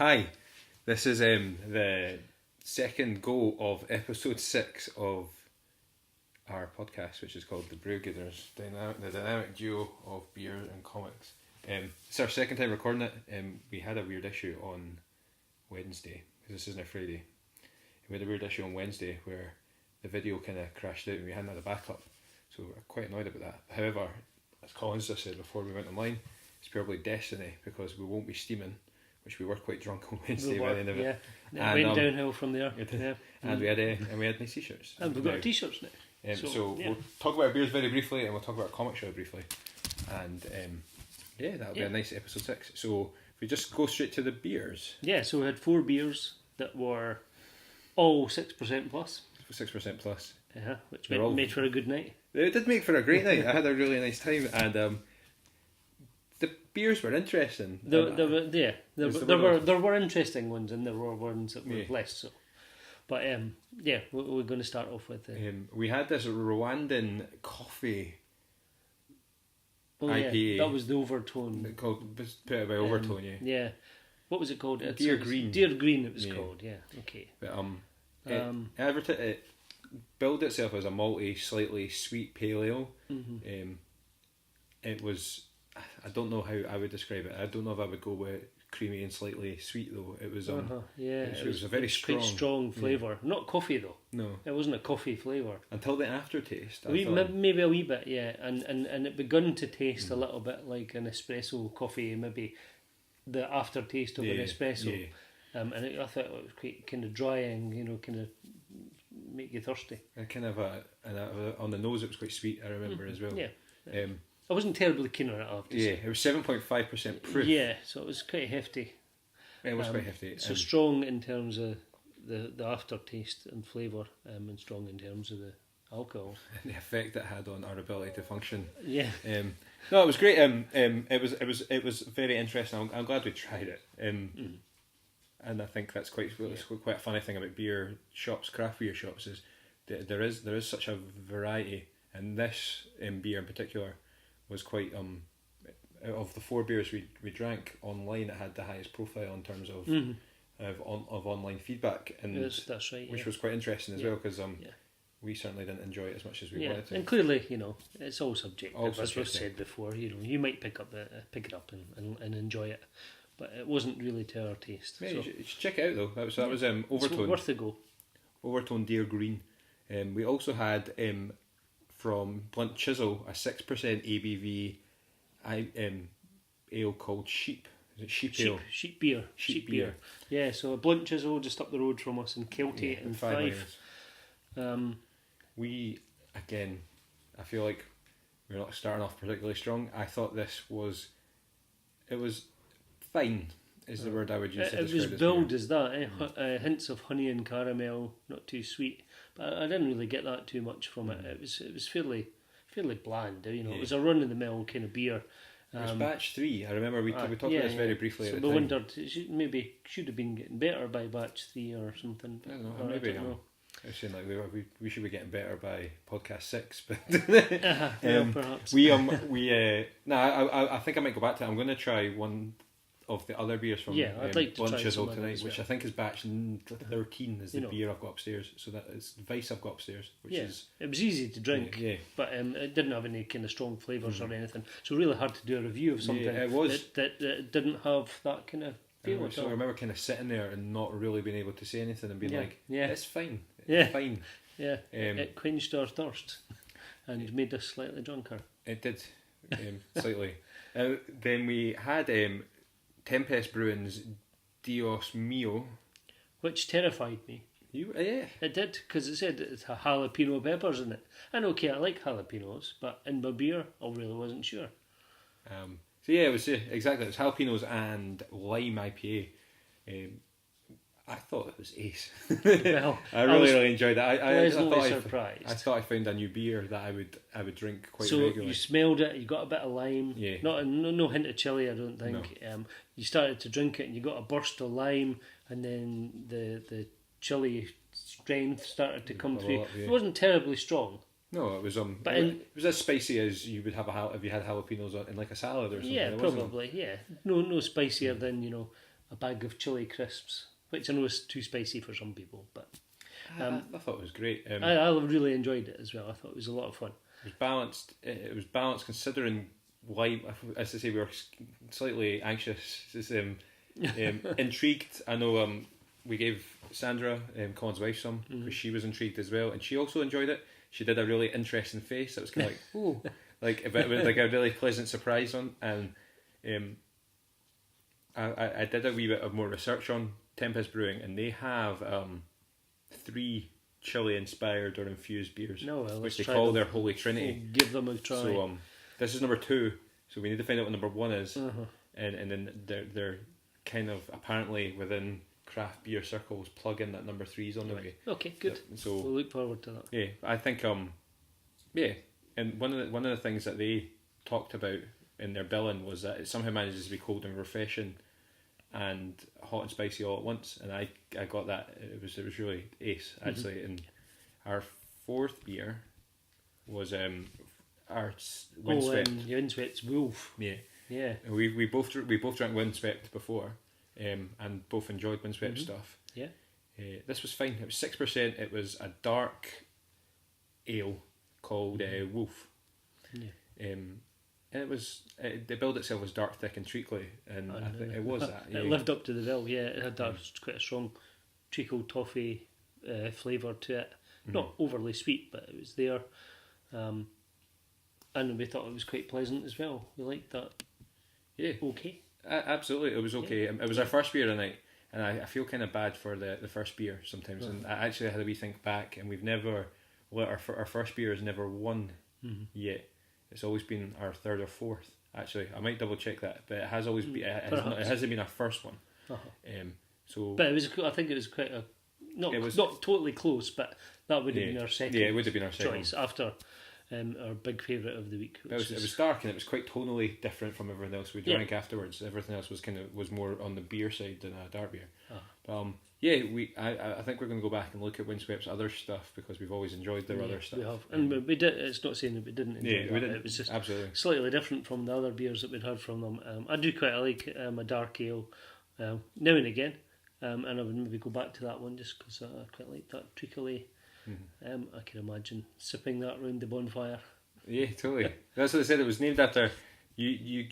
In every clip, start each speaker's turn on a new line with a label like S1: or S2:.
S1: Hi, this is the second go of episode 6 of our podcast, which is called The Brewgooders, the dynamic duo of beer and comics. It's our second time recording it. We had a weird issue on Wednesday, because this isn't a Friday. We had a weird issue on Wednesday where the video kind of crashed out and we hadn't had a backup, so we're quite annoyed about that. However, as Collins just said before we went online, it's probably destiny, because we won't be steaming, which we were quite drunk on Wednesday by the end of it.
S2: Yeah, it went downhill from there.
S1: Yeah. And we had nice t-shirts.
S2: And we've got t-shirts now.
S1: So we'll talk about our beers very briefly, and we'll talk about our comic show briefly. And that'll be a nice episode 6. So if we just go straight to the beers.
S2: Yeah, so we had 4 beers that were all 6% plus.
S1: 6% plus.
S2: Yeah, which made for a good night.
S1: It did make for a great night. I had a really nice time, and the beers were interesting.
S2: There were interesting ones, and there were ones that were less so. But we're going to start off with
S1: we had this Rwandan coffee IPA.
S2: Yeah, that was the Overtone.
S1: Put out by Overtone, yeah.
S2: Yeah. What was it called?
S1: Dear Green.
S2: Dear Green it was called, yeah. Okay.
S1: But it billed itself as a malty, slightly sweet pale ale.
S2: Mm-hmm.
S1: It was, I don't know how I would describe it. I don't know if I would go with creamy and slightly sweet though. It was it was a very
S2: strong flavour. Yeah. Not coffee though.
S1: No,
S2: it wasn't a coffee flavour
S1: until the aftertaste.
S2: Maybe a wee bit, yeah, and it begun to taste a little bit like an espresso coffee, maybe the aftertaste of an espresso. Yeah. And I thought it was quite kind of drying, kind of make you thirsty.
S1: And kind of on the nose it was quite sweet. I remember as well.
S2: Yeah. I wasn't terribly keen on it, I have to say.
S1: It was 7.5% proof.
S2: Yeah, so it was quite hefty.
S1: It was quite hefty.
S2: So strong in terms of the aftertaste and flavour, and strong in terms of the alcohol.
S1: And the effect it had on our ability to function.
S2: Yeah.
S1: No, it was great. It was very interesting. I'm glad we tried it. And I think that's quite a funny thing about beer shops, craft beer shops, is that there is such a variety, and this beer in particular was quite out of the 4 beers we drank online, it had the highest profile in terms of of online feedback, and
S2: that's right,
S1: which was quite interesting as well, because we certainly didn't enjoy it as much as we wanted to.
S2: And clearly, it's all subjective. As we've said before, you might pick it up and enjoy it, but it wasn't really to our taste.
S1: Yeah, you should check it out though. That was Overtone.
S2: It's worth a go.
S1: Overtone Dear Green. We also had from Blunt Chisel a 6% ABV ale called Sheep. Is it Sheep Ale?
S2: Sheep beer. Sheep beer. Yeah, so Blunt Chisel just up the road from us in Kelty and Fife.
S1: We, again, I feel like we're not starting off particularly strong. I thought it was fine, is the word I would use to describe this.
S2: It was billed as that, hints of honey and caramel, not too sweet. But I didn't really get that too much from it. It was fairly bland. It was a run of the mill kind of beer.
S1: It was batch 3. I remember we talked about this very briefly. So
S2: we wondered, maybe should have been getting better by batch 3 or something.
S1: I don't know. Maybe I don't know. I was saying we should be getting better by podcast 6, but
S2: perhaps
S1: I think I might go back to it. I'm going to try one of the other beers from
S2: I'd like to
S1: Blunt
S2: try
S1: Chisel
S2: some
S1: tonight,
S2: as
S1: which
S2: well.
S1: I think is batch 13 is the beer I've got upstairs. So that is Vice I've got upstairs, which is...
S2: It was easy to drink, but it didn't have any kind of strong flavours or anything. So really hard to do a review of something that didn't have that kind of feel.
S1: So I remember kind of sitting there and not really being able to say anything and being it's fine.
S2: It's
S1: fine.
S2: Yeah, it quenched our thirst and made us slightly drunker.
S1: It did, slightly. Then we had Tempest Brewing's Dios Mio,
S2: which terrified me. It did, because it said it had jalapeno peppers in it. And okay, I like jalapenos, but in my beer, I really wasn't sure.
S1: It was exactly. It was jalapenos and lime IPA. I thought it was ace.
S2: Well,
S1: I really enjoyed that. I thought
S2: surprised.
S1: I thought I found a new beer that I would drink quite
S2: regularly.
S1: So
S2: you smelled it. You got a bit of lime.
S1: Yeah.
S2: No hint of chili, I don't think.
S1: No.
S2: You started to drink it, and you got a burst of lime, and then the chili strength started to come through. It wasn't terribly strong.
S1: No, it was
S2: but
S1: it was as spicy as you would have if you had jalapenos in like a salad or something.
S2: Yeah, probably. Yeah, no spicier than a bag of chili crisps, which I know is too spicy for some people, but
S1: I thought it was great.
S2: I really enjoyed it as well. I thought it was a lot of fun.
S1: It was balanced. It was balanced considering why, as I say, we were slightly anxious, intrigued. I know we gave Sandra, Colin's wife, some because she was intrigued as well, and she also enjoyed it. She did a really interesting face. It was kind of like, oh, like a bit like a really pleasant surprise on. And I did a wee bit of more research on Tempest Brewing, and they have 3 chili inspired or infused beers, which they call their Holy Trinity.
S2: We'll give them a try.
S1: So this is number 2. So we need to find out what number 1 is, and then they're kind of apparently within craft beer circles plugging that number 3's on the way.
S2: Okay, good. So we'll look forward to that.
S1: Yeah, I think and one of the things that they talked about in their billing was that it somehow manages to be cold and refreshing and hot and spicy all at once, and I got that. It was really ace actually. And our 4th beer was our Windswept.
S2: Windswept Wolf.
S1: Yeah. We both drank Windswept before, and both enjoyed Windswept stuff.
S2: Yeah.
S1: This was fine. It was 6%. It was a dark ale called Wolf. Yeah. And it billed itself as dark, thick, and treacly, and I think it was that.
S2: It lived up to the bill. Yeah, it had that quite a strong treacle toffee flavour to it. Not overly sweet, but it was there. And we thought it was quite pleasant as well. We liked that.
S1: Yeah.
S2: Okay.
S1: Absolutely, it was okay. Yeah. It was our first beer tonight, and I feel kind of bad for the first beer sometimes. And I actually had a wee think back, and we've never, our first beer has never won yet. It's always been our 3rd or 4th. Actually, I might double check that, but it has always been. It hasn't been our first one. So,
S2: but it was. I think it was quite a not totally close, but that would have been our second.
S1: Yeah, it would have been our second
S2: choice after our big favourite of the week.
S1: It was dark, and it was quite tonally different from everything else we drank afterwards. Everything else was more on the beer side than a dark beer. But I think we're going to go back and look at Windswept's other stuff because we've always enjoyed their other stuff.
S2: We have, and we did. It's not saying that we didn't enjoy that. It was just
S1: absolutely
S2: slightly different from the other beers that we'd had from them. I do quite like a dark ale now and again, and I would maybe go back to that one just because I quite like that treacly. I can imagine sipping that round the bonfire.
S1: Yeah, totally. That's what I said. It was named after you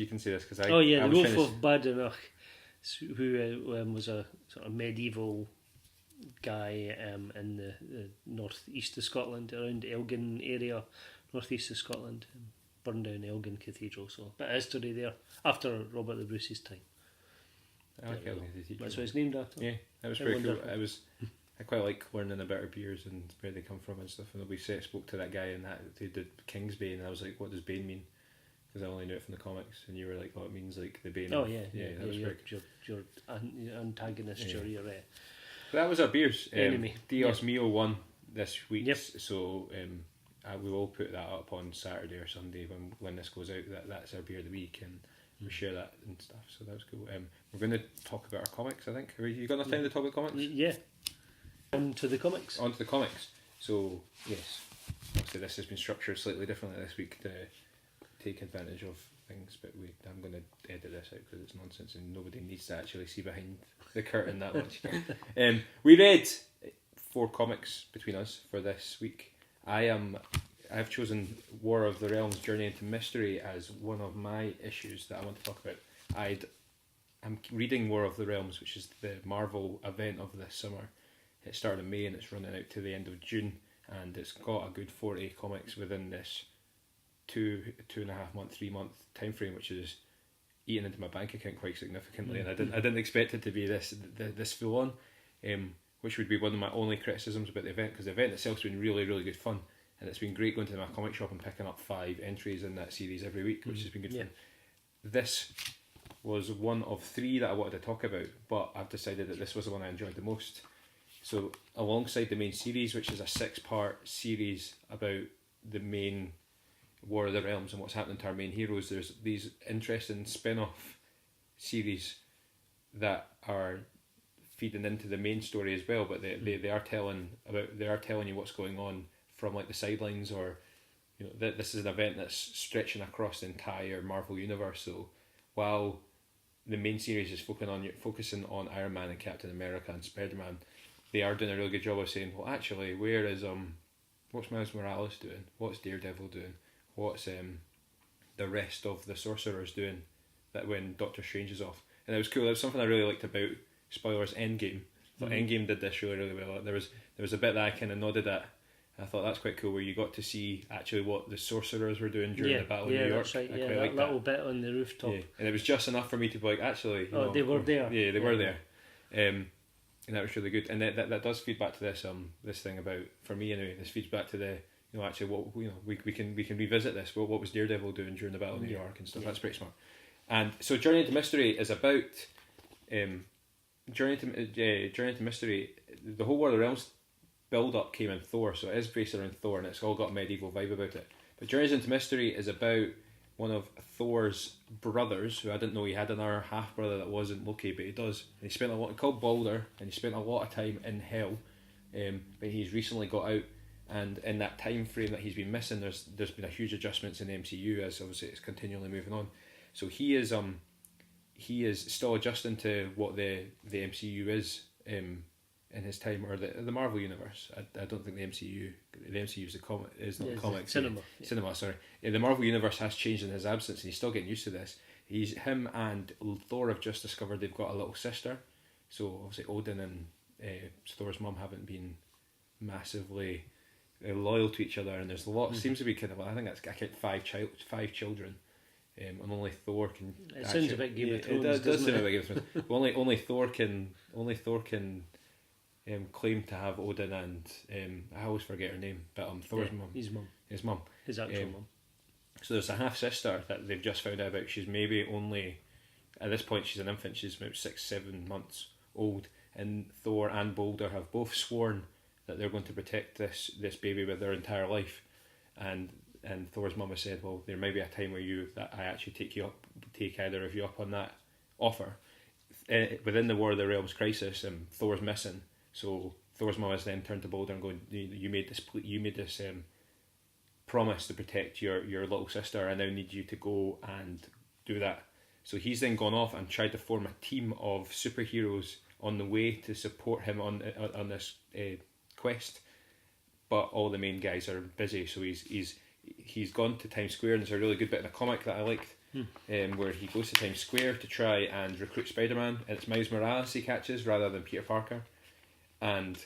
S1: can say this because
S2: the Wolf of Badenoch, who was a sort of medieval guy in the northeast of Scotland, around Elgin area, northeast of Scotland, burned down Elgin Cathedral. So a bit of history there after Robert the Bruce's time. That's what it's named after.
S1: Yeah, that was pretty cool. I quite like learning about beers and where they come from and stuff. And we spoke to that guy and that they did Kingsbane, and I was like, "What does Bane mean?" Because I only knew it from the comics, and you were like, "Oh, it means like the Bane."
S2: Oh
S1: of,
S2: yeah.
S1: That was
S2: your antagonist, your
S1: that was our beers.
S2: Enemy.
S1: Dios Mio won this week,
S2: Yep.
S1: so we will put that up on Saturday or Sunday when this goes out. That's our beer of the week, and we share that and stuff. So that was cool. We're going to talk about our comics. I think. You got enough time to talk about comics?
S2: Yeah. On to the comics.
S1: So, yes, obviously this has been structured slightly differently this week to take advantage of things, but I'm going to edit this out because it's nonsense and nobody needs to actually see behind the curtain that much. We read 4 comics between us for this week. I've chosen War of the Realms Journey into Mystery as one of my issues that I want to talk about. I'm reading War of the Realms, which is the Marvel event of this summer. It started in May and it's running out to the end of June, and it's got a good 40 comics within this 2.5 month, 3 month time frame, which is eating into my bank account quite significantly. And I didn't expect it to be this full on, which would be one of my only criticisms about the event, because the event itself's been really, really good fun, and it's been great going to my comic shop and picking up 5 entries in that series every week, which has been good fun. This was one of 3 that I wanted to talk about, but I've decided that this was the one I enjoyed the most. So alongside the main series, which is a 6-part series about the main War of the Realms and what's happening to our main heroes, there's these interesting spin-off series that are feeding into the main story as well, but they are telling you what's going on from like the sidelines, or this is an event that's stretching across the entire Marvel universe. So while the main series is focusing on Iron Man and Captain America and Spider-Man, they are doing a really good job of saying, well, actually, where is what's Miles Morales doing? What's Daredevil doing? What's the rest of the sorcerers doing? That when Doctor Strange is off, and it was cool. It was something I really liked about, spoilers, Endgame. I thought Endgame did this really well. There was a bit that I kind of nodded at. I thought that's quite cool, where you got to see actually what the sorcerers were doing during the Battle of New York.
S2: That's right.
S1: I
S2: Yeah,
S1: quite
S2: that
S1: liked
S2: little bit on the rooftop.
S1: Yeah, and it was just enough for me to be like, actually,
S2: they were there.
S1: Yeah, they were there, and that was really good. And that does feed back to this thing about, for me anyway. This feeds back to the, actually what we can revisit this. What was Daredevil doing during the Battle of New York and stuff? That's pretty smart. And so Journey into Mystery is about Journey into Mystery. The whole War of the Realms build up came in Thor, so it is based around Thor, and it's all got a medieval vibe about it. But Journeys into Mystery is about one of Thor's brothers, who I didn't know he had another half brother that wasn't Loki, but he does. And he spent called Balder, and he spent a lot of time in Hell, but he's recently got out. And in that time frame that he's been missing, there's been a huge adjustments in the MCU, as obviously it's continually moving on. So he is still adjusting to what the MCU is in his time, or the Marvel universe. I don't think the MCU is the comics. Cinema. Sorry, the Marvel universe has changed in his absence, and he's still getting used to this. Him and Thor have just discovered they've got a little sister. So obviously Odin and Thor's mum haven't been massively loyal to each other, and there's a lot. Seems to be kind of, I think I count five children. And only Thor can.
S2: It sounds a bit Game of Thrones.
S1: It does sound a bit Game of Thrones. only Thor can claim to have Odin and I always forget her name, but Thor's mum. His mum.
S2: His actual mum.
S1: So there's a half sister that they've just found out about. She's maybe only, at this point she's an infant. She's about 6-7 months old, and Thor and Balder have both sworn that they're going to protect this baby with their entire life, and Thor's mum has said, well, there may be a time where I actually take either of you up on that offer. Within the War of the Realms crisis, Thor's missing, so Thor's mum has then turned to Balder and going, you made this promise to protect your little sister, I now need you to go and do that. So he's then gone off and tried to form a team of superheroes on the way to support him on this quest, but all the main guys are busy, so he's gone to Times Square, and there's a really good bit in the comic that I liked, where he goes to Times Square to try and recruit Spider-Man, and it's Miles Morales he catches rather than Peter Parker. And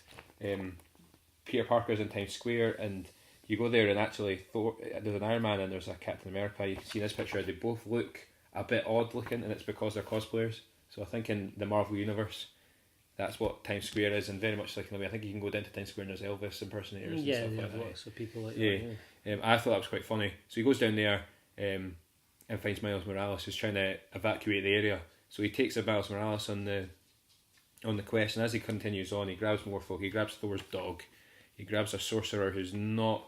S1: Peter Parker's in Times Square, and you go there, and actually there's an Iron Man and there's a Captain America. You can see in this picture they both look a bit odd looking, and it's because they're cosplayers. So I think in the Marvel universe, that's what Times Square is, and very much like in the way I think you can go down to Times Square and there's Elvis impersonators and stuff like that.
S2: Lots of people like that. Yeah.
S1: I thought that was quite funny. So he goes down there and finds Miles Morales, who's trying to evacuate the area. So he takes Miles Morales on the quest, and as he continues on, he grabs more folk. He grabs Thor's dog. He grabs a sorcerer who's not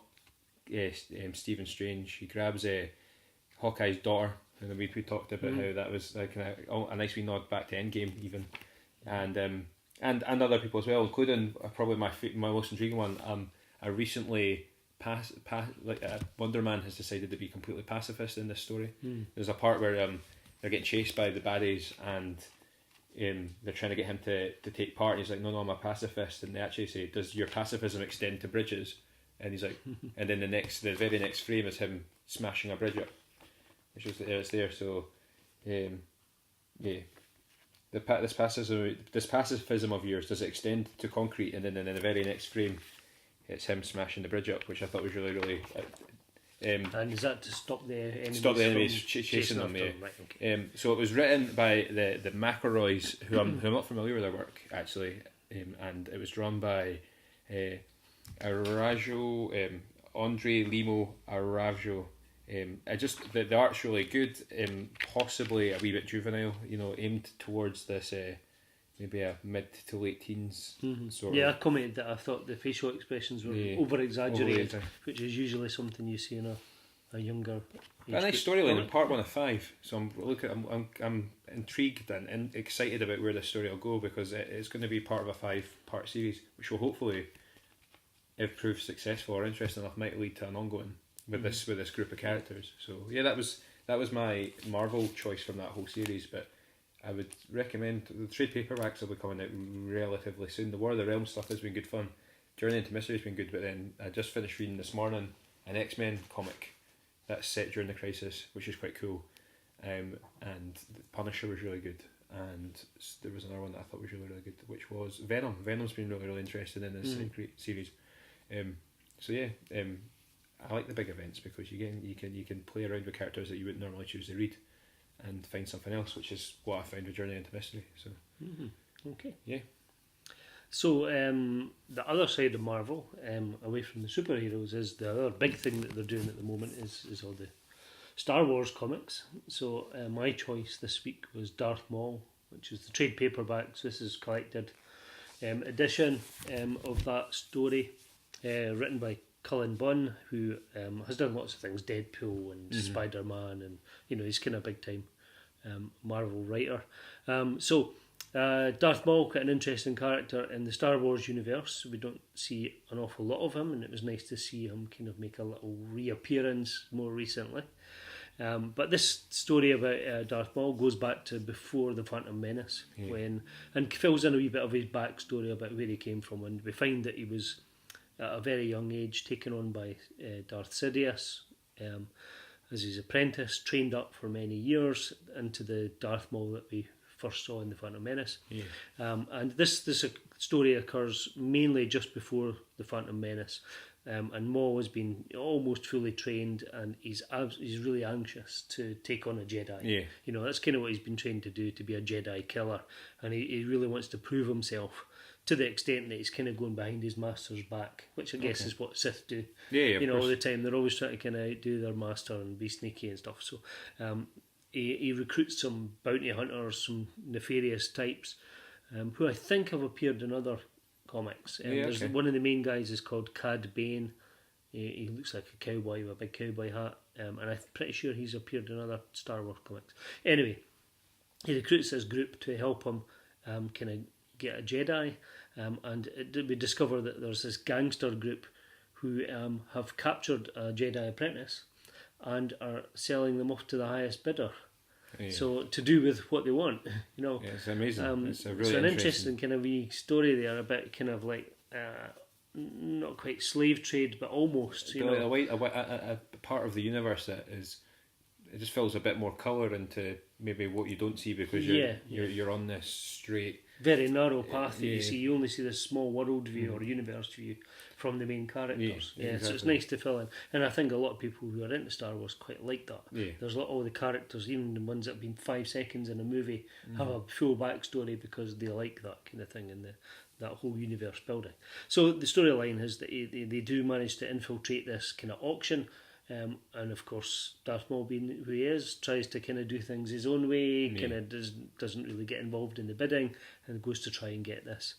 S1: Stephen Strange. He grabs Hawkeye's daughter, and we talked about how that was like a nice wee nod back to Endgame even, and other people as well, including probably my most intriguing one. I recently Wonder Man has decided to be completely pacifist in this story. There's a part where they're getting chased by the baddies, and they're trying to get him to take part. And he's like, no, I'm a pacifist. And they actually say, does your pacifism extend to bridges? And he's like, and then the very next frame is him smashing a bridge up, which is it's there. So, this pacifism of yours, does it extend to concrete? And then in the very next frame, it's him smashing the bridge up, which I thought was really, really.
S2: And is that to stop the enemies?
S1: Stop the enemies chasing them. Yeah.
S2: Right, okay.
S1: So it was written by the McElroys, who I'm not familiar with their work actually, and it was drawn by Arajo, Andre Limo Arajo. The art's really good, possibly a wee bit juvenile, aimed towards this maybe a mid to late teens sort of.
S2: I commented that I thought the facial expressions were over exaggerated, which is usually something you see in a younger.
S1: A nice storyline in part 1 of 5. So I'm intrigued and excited about where this story will go, because it's going to be part of a 5-part series, which will hopefully, if proved successful or interesting enough, might lead to an ongoing with this group of characters. So yeah, that was my Marvel choice from that whole series. But I would recommend the trade paperbacks will be coming out relatively soon. The War of the Realms stuff has been good fun. Journey into Mystery has been good, but then I just finished reading this morning an X-Men comic that's set during the Crisis, which is quite cool. And Punisher was really good, and there was another one that I thought was really good, which was Venom. Venom's been really interesting in this series. I like the big events because you can play around with characters that you wouldn't normally choose to read, and find something else, which is what I found with Journey into Mystery. So,
S2: okay,
S1: yeah.
S2: So the other side of Marvel, away from the superheroes, is the other big thing that they're doing at the moment is all the Star Wars comics. So my choice this week was Darth Maul, which is the trade paperbacks. This is collected edition of that story, written by Cullen Bunn, who has done lots of things, Deadpool and Spider-Man, and he's kind of big time Marvel writer. Darth Maul, quite an interesting character in the Star Wars universe. We don't see an awful lot of him, and it was nice to see him kind of make a little reappearance more recently. But this story about Darth Maul goes back to before the Phantom Menace, and fills in a wee bit of his backstory about where he came from. And we find that he was at a very young age taken on by Darth Sidious as his apprentice, trained up for many years into the Darth Maul that we first saw in the Phantom Menace. And this story occurs mainly just before the Phantom Menace. And Maul has been almost fully trained, and he's really anxious to take on a Jedi. That's kind of what he's been trained to do, to be a Jedi killer, and he really wants to prove himself, to the extent that he's kind of going behind his master's back, which I guess is what Sith do. All the time. They're always trying to kind of outdo their master and be sneaky and stuff. So he recruits some bounty hunters, some nefarious types, who I think have appeared in other comics. One of the main guys is called Cad Bane. He looks like a cowboy with a big cowboy hat, and I'm pretty sure he's appeared in other Star Wars comics. Anyway, he recruits this group to help him kind of get a Jedi, and we discover that there's this gangster group who have captured a Jedi apprentice and are selling them off to the highest bidder. So to do with what they want,
S1: it's amazing. It's a really
S2: an interesting kind of wee story there about kind of like not quite slave trade, but almost.
S1: A part of the universe that is, it just fills a bit more colour into maybe what you don't see because you're on this straight,
S2: very narrow path that you see. You only see this small world view or universe view from the main characters. Exactly. So it's nice to fill in, and I think a lot of people who are into Star Wars quite like that. There's all the characters, even the ones that have been 5 seconds in a movie, have a full backstory because they like that kind of thing and that whole universe building. So the storyline is that they do manage to infiltrate this kind of auction. And of course, Darth Maul, being who he is, tries to kind of do things his own way. Kind of doesn't really get involved in the bidding, and goes to try and get this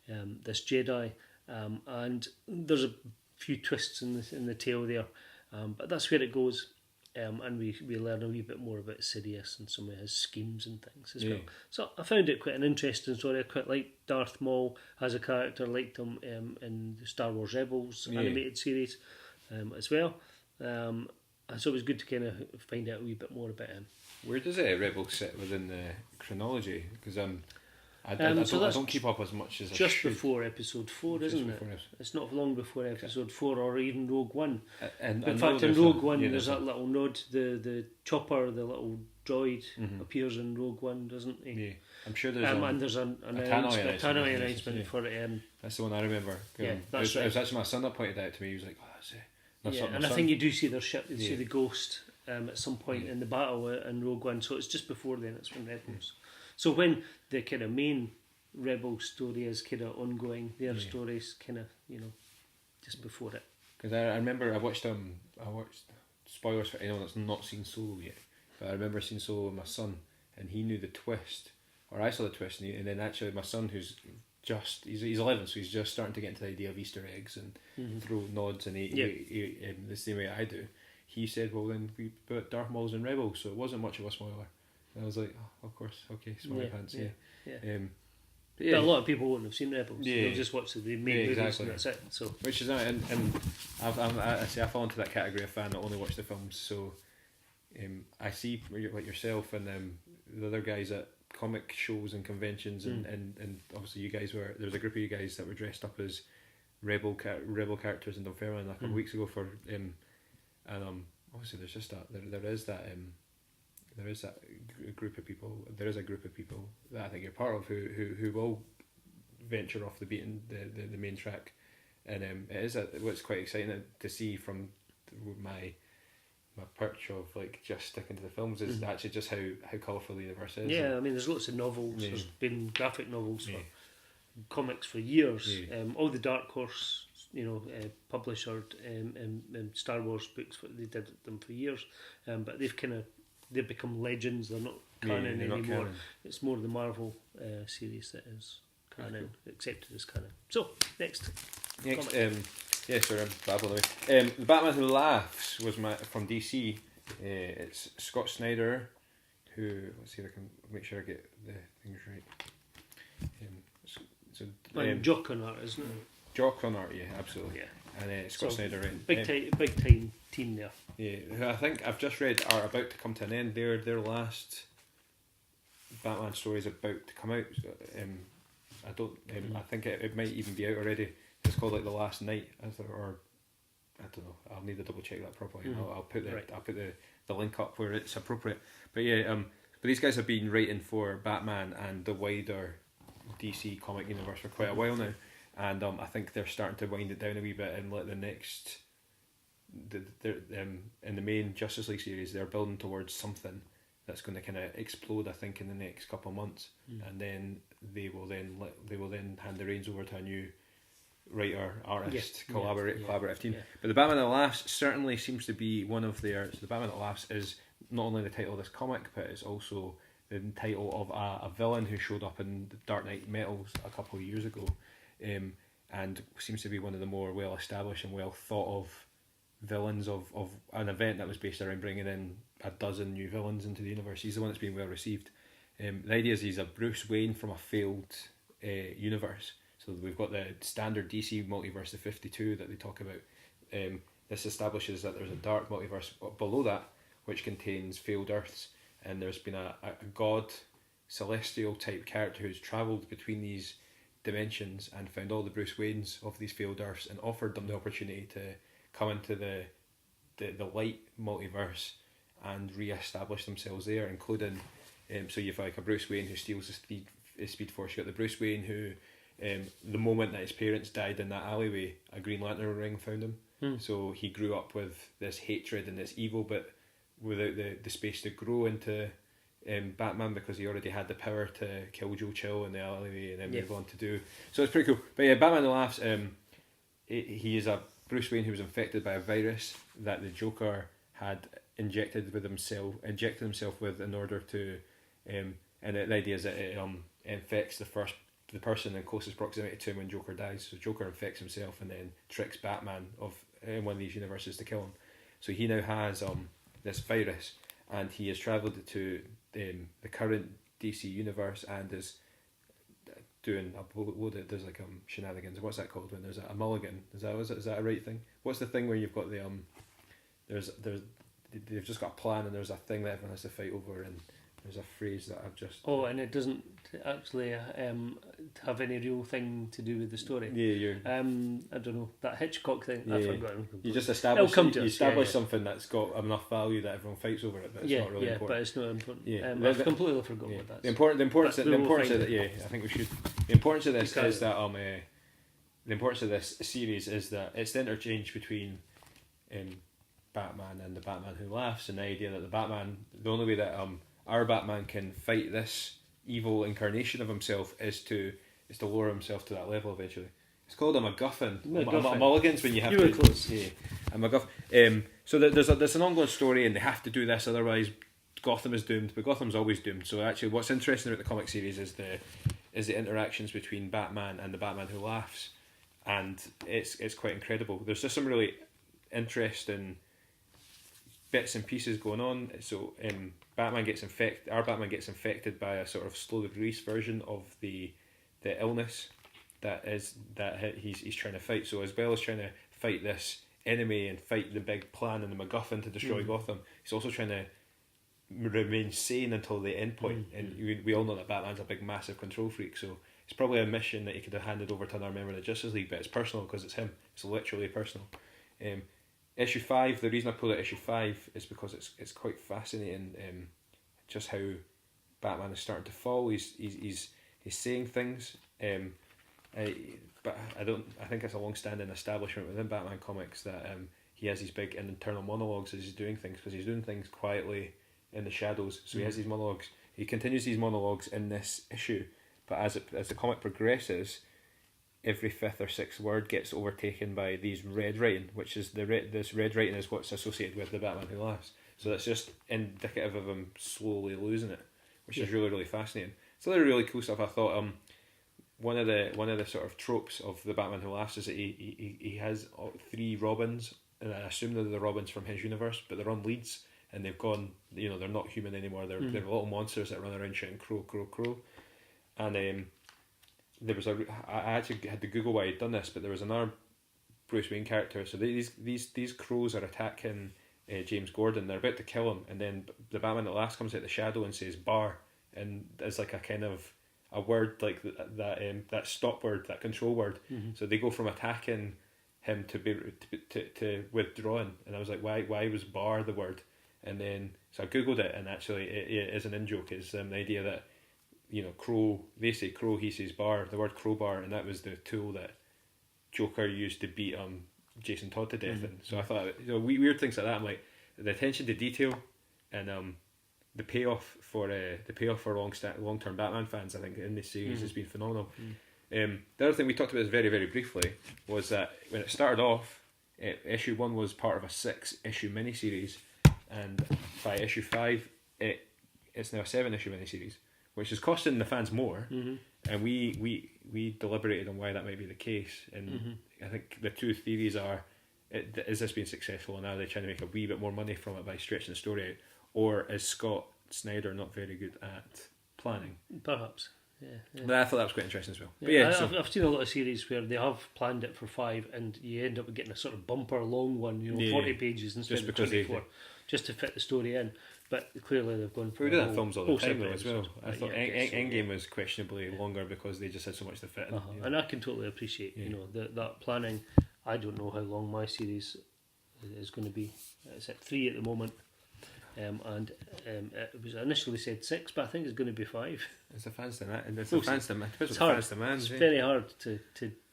S2: Jedi. And there's a few twists in the tale there, but that's where it goes. And we learn a wee bit more about Sidious and some of his schemes and things as well. So I found it quite an interesting story. I quite liked Darth Maul as a character. Liked him in the Star Wars Rebels animated series as well. So it was good to kind of find out a wee bit more about him.
S1: Where does Rebels sit within the chronology? Because I don't keep up as much as I should.
S2: Just before Episode 4, isn't it? It's not long before Episode 4 or even Rogue One. In fact, in Rogue One, there's that little nod. The chopper, the little droid, appears in Rogue One, doesn't he?
S1: Yeah, I'm sure there's
S2: and there's an Tannoy announcement for it.
S1: That's the one I remember.
S2: That's right.
S1: It was actually my son that pointed out to me. He was like, "Oh, that's it."
S2: And I think you do see their ship. You see the Ghost at some point in the battle in Rogue One. So it's just before then. It's from Rebels. So when the kind of main Rebel story is kind of ongoing, their stories kind of just before it.
S1: Because I remember I watched spoilers for anyone that's not seen Solo yet, but I remember seeing Solo with my son, and he knew the twist, or I saw the twist, and then actually my son, who's he's 11, so he's just starting to get into the idea of Easter eggs and throw nods, and he the same way I do. He said, "Well, then we put Darth Maul's in Rebels," so it wasn't much of a spoiler. And I was like, "Oh, of course, okay, smarty pants."
S2: But a lot of people won't have seen Rebels. They'll just watch the main movies and that's it. So
S1: which is and I fall into that category of fan that only watch the films. So I see like yourself and the other guys that comic shows and conventions, and obviously there was a group of you guys that were dressed up as rebel characters in Dunfermline a couple of weeks ago for obviously there's just there is a group of people that I think you're part of who will venture off the main track, and what's quite exciting to see from my perch of like just sticking to the films is actually just how colourful the universe is.
S2: Yeah, I mean there's lots of novels. Yeah. There's been graphic novels for comics for years. Yeah. All the Dark Horse, published Star Wars books, they did them for years, but they've become legends. They're not canon anymore. Not canon. It's more the Marvel series that is canon, accepted as canon. So next,
S1: sorry, I'm babbling away. The Batman Who Laughs was from DC. It's Scott Snyder, who, let's see if I can make sure I get the things right.
S2: Jock on art, isn't it?
S1: Jock on art, yeah, absolutely. Yeah. And Scott Snyder, right?
S2: Big time team there.
S1: Yeah, I think I've just read are about to come to an end. Their last Batman story is about to come out. I don't. I think it might even be out already. It's called like The Last Night, or I don't know. I'll need to double check that properly. I'll put the link up where it's appropriate. But but these guys have been writing for Batman and the wider DC comic universe for quite a while now, and I think they're starting to wind it down a wee bit and let the next. In the main Justice League series, they're building towards something that's going to kind of explode. I think in the next couple of months, and then they will then hand the reins over to a new writer, artist, collaborative team. Yeah. But the Batman That Laughs certainly seems to be one of their. So the Batman That Laughs is not only the title of this comic, but it's also the title of a villain who showed up in the Dark Knight Metals a couple of years ago, and seems to be one of the more well established and well thought of villains of an event that was based around bringing in a dozen new villains into the universe. He's the one that's been well received. The idea is he's a Bruce Wayne from a failed universe. So we've got the standard DC multiverse, the 52 that they talk about. This establishes that there's a dark multiverse below that, which contains failed Earths, and there's been a god, celestial type character who's travelled between these dimensions and found all the Bruce Waynes of these failed Earths and offered them the opportunity to come into the light multiverse and re-establish themselves there, including so you've like a Bruce Wayne who steals the Speed Force. You got the Bruce Wayne who the moment that his parents died in that alleyway, a Green Lantern ring found him. So he grew up with this hatred and this evil, but without the space to grow into Batman, because he already had the power to kill Joe Chill in the alleyway and then move on to do. So it's pretty cool. But yeah, Batman That Laughs, he is a Bruce Wayne who was infected by a virus that the Joker had injected himself with in order to, and the idea is that it infects the person in closest proximity to him when Joker dies. So Joker infects himself and then tricks Batman in one of these universes to kill him. So he now has this virus, and he has travelled to the current DC universe and is doing a load of shenanigans. What's that called when there's a mulligan? Is that a right thing? What's the thing where you've got the they've just got a plan and there's a thing that everyone has to fight over, and there's a phrase that I've just...
S2: Oh, and it doesn't actually have any real thing to do with the story.
S1: Yeah, you're...
S2: I don't know, that Hitchcock thing, I've forgotten.
S1: You just establish something that's got enough value that everyone fights over it, but it's not really important. Yeah,
S2: but it's not important. Yeah. I've completely forgotten what that's.
S1: The importance of that, I think we should... The importance of this is that... the importance of this series is that it's the interchange between Batman and the Batman Who Laughs, and the idea that the only way that our Batman can fight this evil incarnation of himself is to lower himself to that level eventually. It's called a MacGuffin. A mulligan's when you have to...
S2: close.
S1: Yeah, a MacGuffin. So there's an ongoing story, and they have to do this, otherwise Gotham is doomed. But Gotham's always doomed. So actually, what's interesting about the comic series is the interactions between Batman and the Batman Who Laughs, and it's quite incredible. There's just some really interesting bits and pieces going on. So our Batman gets infected by a sort of slow release version of the illness that he's trying to fight. So as well as trying to fight this enemy and fight the big plan and the MacGuffin to destroy Gotham, he's also trying to remain sane until the end point. And we all know that Batman's a big, massive control freak, so it's probably a mission that he could have handed over to another member of the Justice League, but it's personal because it's him. It's literally personal. Issue 5, the reason I pulled out issue 5 is because it's quite fascinating, just how Batman is starting to fall. He's saying things, but I think it's a long-standing establishment within Batman comics that he has these big internal monologues as he's doing things, because he's doing things quietly in the shadows. So he has these monologues. He continues these monologues in this issue, but as the comic progresses, every fifth or sixth word gets overtaken by these red writing, which is this red writing is what's associated with the Batman Who Laughs. So that's just indicative of him slowly losing it, which is really, really fascinating. It's other really cool stuff. I thought one of the sort of tropes of the Batman Who Laughs is that he has 3 Robins, and I assume they're the Robins from his universe, but they're on leads, and they've gone, they're not human anymore. They're little monsters that run around shouting crow, crow, crow. And there was I actually had to Google why he'd done this, but there was another Bruce Wayne character. So these crows are attacking James Gordon. They're about to kill him, and then the Batman at last comes out the shadow and says "bar," and it's like a kind of a word like that stop word, that control word. So they go from attacking him to withdrawing, and I was like, why was "bar" the word? And then so I googled it, and actually it is an in joke. It's the idea that crow, they say crow, he says bar, the word crowbar, and that was the tool that Joker used to beat Jason Todd to death. And so I thought, weird things like that. I'm like, the attention to detail and the payoff for long term Batman fans, I think, in this series has been phenomenal. The other thing we talked about this very, very briefly was that when it started off, issue 1 was part of a 6-issue miniseries, and by issue 5 it's now a 7-issue miniseries, which is costing the fans more, and we deliberated on why that might be the case, and I think the two theories are, is this being successful, and are they trying to make a wee bit more money from it by stretching the story out, or is Scott Snyder not very good at planning?
S2: Perhaps, yeah.
S1: But I thought that was quite interesting as well.
S2: Yeah,
S1: but
S2: I've seen a lot of series where they have planned it for 5, and you end up getting a sort of bumper long one, 40 pages instead of 24, just to fit the story in. But clearly they've gone for
S1: we do that films all the time though as well.
S2: I
S1: thought Endgame was questionably longer because they just had so much to fit in.
S2: And I can totally appreciate that planning. I don't know how long my series is going to be. It's at 3 at the moment, and it was initially said 6, but I think it's going to be 5.
S1: It's the fans demand. It's
S2: hard.
S1: Fans demand.
S2: It's very hard to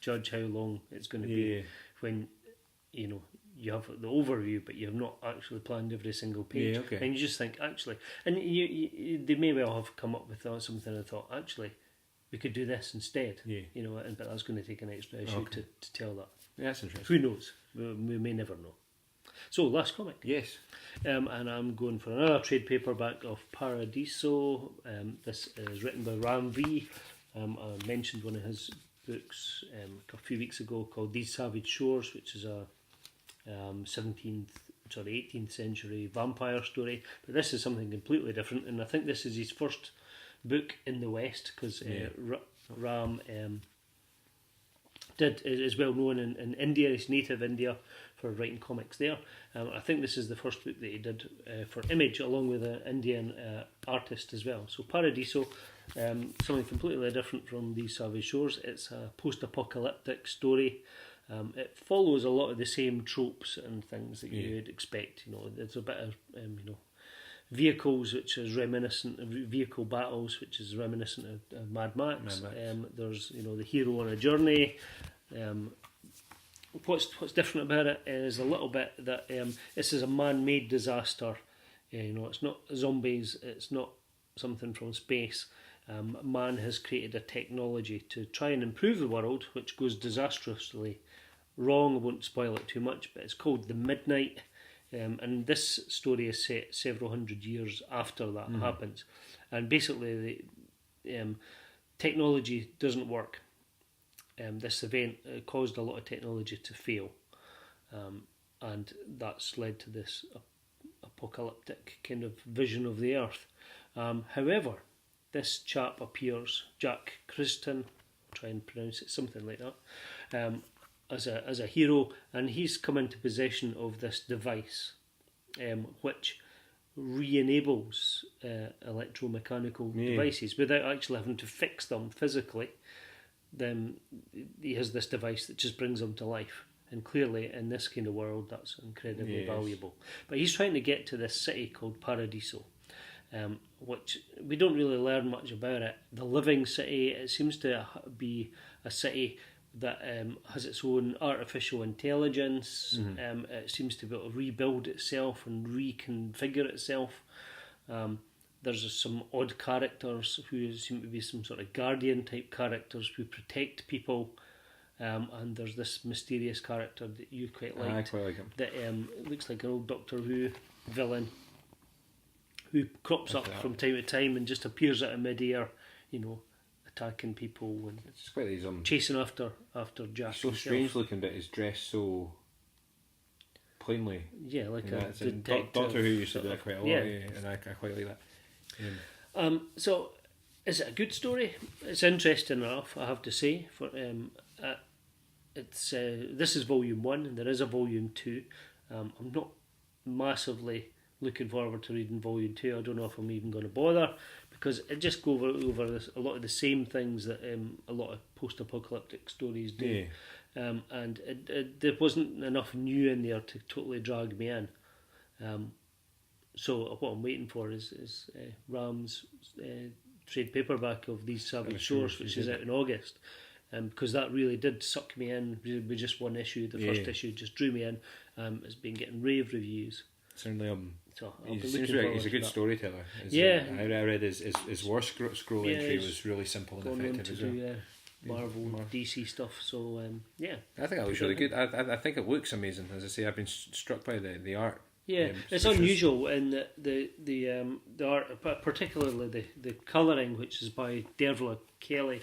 S2: judge how long it's going to be when you have the overview, but you have not actually planned every single page. And you just think, actually, and they may well have come up with something and thought, actually, we could do this instead. But that's going to take an extra issue to tell that.
S1: Yeah, that's interesting.
S2: Who knows? We may never know. So, last comic.
S1: Yes.
S2: And I'm going for another trade paperback of Paradiso. This is written by Ram V. I mentioned one of his books a few weeks ago called These Savage Shores, which is a 18th century vampire story, but this is something completely different, and I think this is his first book in the West, because Ram is well known in India. He's native India for writing comics there. I think this is the first book that he did for Image, along with an Indian artist as well. So Paradiso, something completely different from These Savage Shores. It's a post-apocalyptic story. It follows a lot of the same tropes and things that you would expect. There's a bit of vehicles, which is reminiscent of vehicle battles, which is reminiscent of Mad Max. There's the hero on a journey. What's different about it is a little bit that this is a man-made disaster. It's not zombies. It's not something from space. Man has created a technology to try and improve the world, which goes disastrously wrong. I won't spoil it too much, but it's called The Midnight, and this story is set several hundred years after that happens, and basically the technology doesn't work. This event caused a lot of technology to fail, and that's led to this apocalyptic kind of vision of the earth. However, this chap appears, Jack Christon, try and pronounce it something like that, as a hero, and he's come into possession of this device, which re-enables electromechanical devices without actually having to fix them physically. Then he has this device that just brings them to life. And clearly, in this kind of world, that's incredibly valuable. But he's trying to get to this city called Paradiso, which we don't really learn much about it. The living city, it seems to be a city that has its own artificial intelligence. It seems to be able to rebuild itself and reconfigure itself. There's some odd characters who seem to be some sort of guardian type characters who protect people. And there's this mysterious character that you quite liked.
S1: I quite like him.
S2: That looks like an old Doctor Who villain who crops up from time to time and just appears out of midair, attacking people and
S1: it's quite these,
S2: chasing after Jack.
S1: He's so strange looking, but he's dressed so plainly.
S2: Yeah, like a
S1: detective. Doctor Who used to do that quite a lot, and I quite like that.
S2: So, is it a good story? It's interesting enough, I have to say. For this is volume 1, and there is a volume 2. I'm not massively looking forward to reading volume 2. I don't know if I'm even going to bother, because it just goes over a lot of the same things that a lot of post-apocalyptic stories do. And there wasn't enough new in there to totally drag me in. So what I'm waiting for is Ram's trade paperback of These Savage Shores, which is out in August. Because that really did suck me in with just one issue. The first issue just drew me in. It's been getting rave reviews.
S1: Certainly,
S2: so
S1: he's a good storyteller. I read his War Scroll entry was really simple and effective as well.
S2: Marvel, DC stuff. So
S1: I think that looks really good. I think it looks amazing. As I say, I've been struck by the art.
S2: Yeah, it's unusual in the art, particularly the colouring, which is by Dervla Kelly.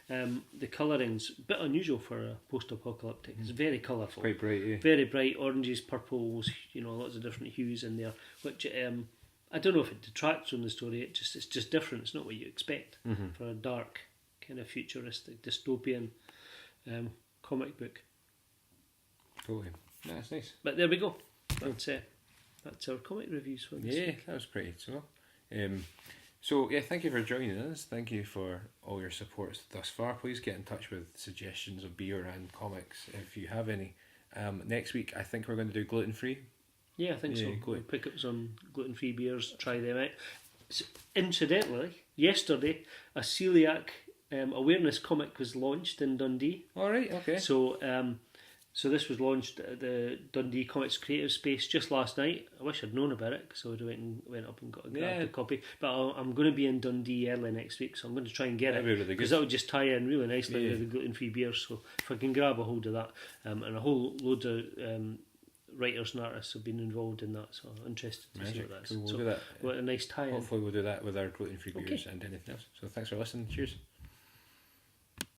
S2: The colouring's a bit unusual for a post-apocalyptic. It's very colourful,
S1: quite bright,
S2: very bright, oranges, purples. Lots of different hues in there. Which I don't know if it detracts from the story. It's just different. It's not what you expect for a dark, kind of futuristic, dystopian comic book.
S1: Totally, that's nice.
S2: But there we go. That's our comic reviews for this week.
S1: That was pretty. So thank you for joining us. Thank you for all your support thus far. Please get in touch with suggestions of beer and comics if you have any. Next week, I think we're going to do gluten free.
S2: Yeah, I think so. We'll pick up some gluten free beers, try them out. So, incidentally, yesterday a celiac awareness comic was launched in Dundee.
S1: All right, okay.
S2: So this was launched at the Dundee Comics Creative Space just last night. I wish I'd known about it, because I would have went up and grabbed a copy. But I'm going to be in Dundee early next week, so I'm going to try and get it, because that would just tie in really nicely with the gluten-free beer. So if I can grab a hold of that, and a whole load of writers and artists have been involved in that, so I'm interested to see what that is.
S1: We'll do that.
S2: What a nice tie-in.
S1: Hopefully we'll do that with our gluten-free beers and anything else. So thanks for listening. Cheers.